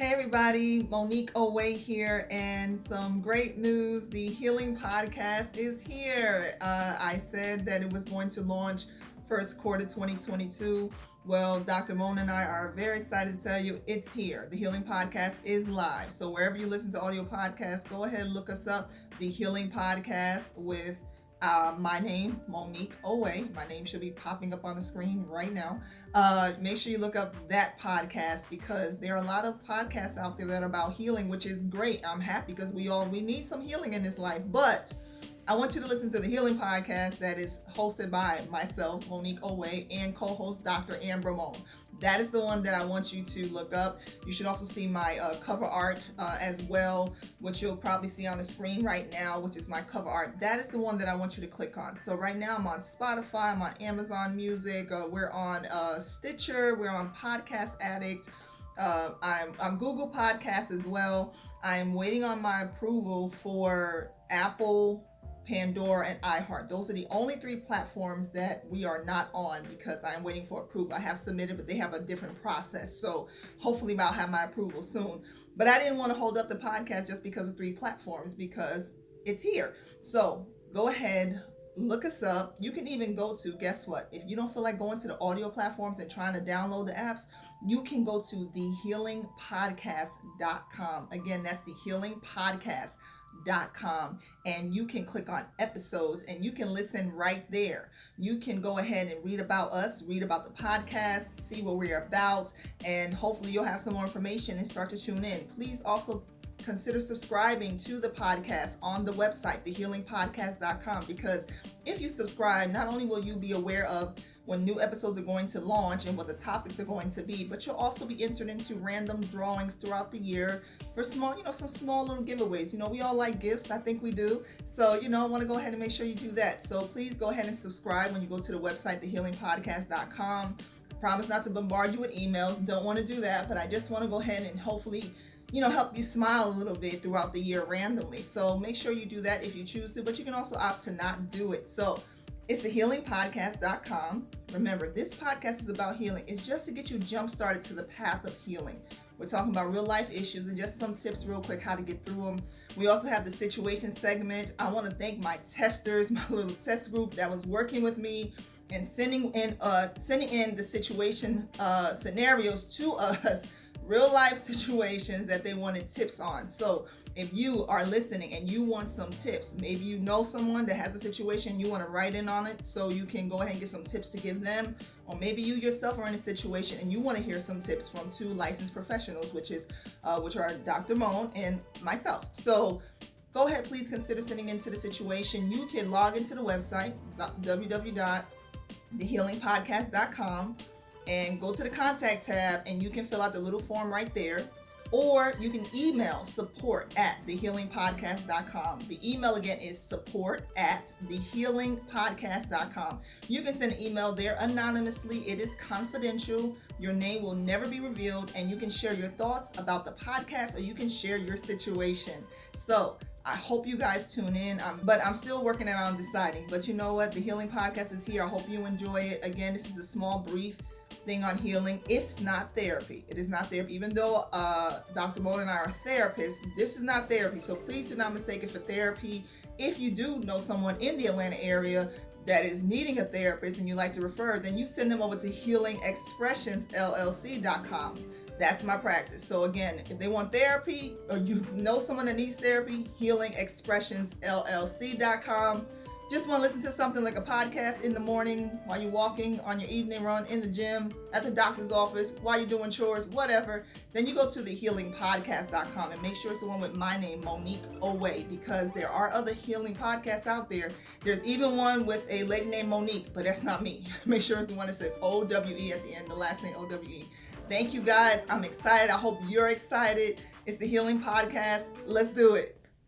Hey everybody, Monique Oway here, and some great news. The Healing Podcast is here. I said that it was going to launch first quarter 2022. Well, Dr. Mona and I are very excited to tell you it's here. The Healing Podcast is live. So wherever you listen to audio podcasts, go ahead and look us up, The Healing Podcast with my name, Monique Oway. My name should be popping up on the screen right now. Make sure you look up that podcast because there are a lot of podcasts out there that are about healing, which is great. I'm happy because we need some healing in this life. But I want you to listen to the Healing Podcast that is hosted by myself, Monique Oway, and co-host Dr. Amber Moan. That is the one that I want you to look up. You should also see my cover art as well, which you'll probably see on the screen right now, which is my cover art. That is the one that I want you to click on. So right now I'm on Spotify, I'm on Amazon Music, we're on Stitcher, we're on Podcast Addict, I'm on Google Podcasts as well. I'm waiting on my approval for Apple, Pandora, and iHeart. Those are the only three platforms that we are not on because I'm waiting for approval. I have submitted, but they have a different process. So hopefully I'll have my approval soon. But I didn't want to hold up the podcast just because of three platforms because it's here. So go ahead, look us up. You can even go to, guess what? If you don't feel like going to the audio platforms and trying to download the apps, you can go to thehealingpodcast.com. Again, that's thehealingpodcast.com, and you can click on episodes and you can listen right there. You can go ahead and read about us, read about the podcast, see what we're about, and hopefully you'll have some more information and start to tune in. Please also consider subscribing to the podcast on the website, thehealingpodcast.com, because if you subscribe, not only will you be aware of when new episodes are going to launch and what the topics are going to be, but you'll also be entered into random drawings throughout the year for small, some small little giveaways. We all like gifts. I think we do. So, I want to go ahead and make sure you do that. So please go ahead and subscribe when you go to the website, thehealingpodcast.com. Promise not to bombard you with emails. Don't want to do that, but I just want to go ahead and hopefully help you smile a little bit throughout the year randomly. So make sure you do that if you choose to, but you can also opt to not do it. So it's thehealingpodcast.com. Remember, this podcast is about healing. It's just to get you jump started to the path of healing. We're talking about real life issues and just some tips real quick how to get through them. We also have the situation segment. I want to thank my testers, my little test group that was working with me and sending in the situation scenarios to us, real life situations that they wanted tips on. So if you are listening and you want some tips, maybe you know someone that has a situation, you want to write in on it so you can go ahead and get some tips to give them, or maybe you yourself are in a situation and you want to hear some tips from two licensed professionals, which are Dr. Moan and myself. So go ahead, please consider sending into the situation. You can log into the website, www.thehealingpodcast.com, and go to the contact tab and you can fill out the little form right there. Or you can email support@thehealingpodcast.com. The email again is support@thehealingpodcast.com. You can send an email there anonymously. It is confidential. Your name will never be revealed, and you can share your thoughts about the podcast or you can share your situation. So I hope you guys tune in, but I'm still working it on deciding. But you know what? The Healing Podcast is here. I hope you enjoy it. Again, this is a small, brief thing on healing. It's not therapy. It is not therapy. Even though Dr. Mona and I are therapists, this is not therapy. So please do not mistake it for therapy. If you do know someone in the Atlanta area that is needing a therapist and you like to refer, then you send them over to healingexpressionsllc.com. That's my practice. So again, if they want therapy or you know someone that needs therapy, healingexpressionsllc.com. Just want to listen to something like a podcast in the morning, while you're walking, on your evening run, in the gym, at the doctor's office, while you're doing chores, whatever, then you go to thehealingpodcast.com and make sure it's the one with my name, Monique Oway, because there are other healing podcasts out there. There's even one with a lady named Monique, but that's not me. Make sure it's the one that says O-W-E at the end, the last name O-W-E. Thank you guys. I'm excited. I hope you're excited. It's the Healing Podcast. Let's do it.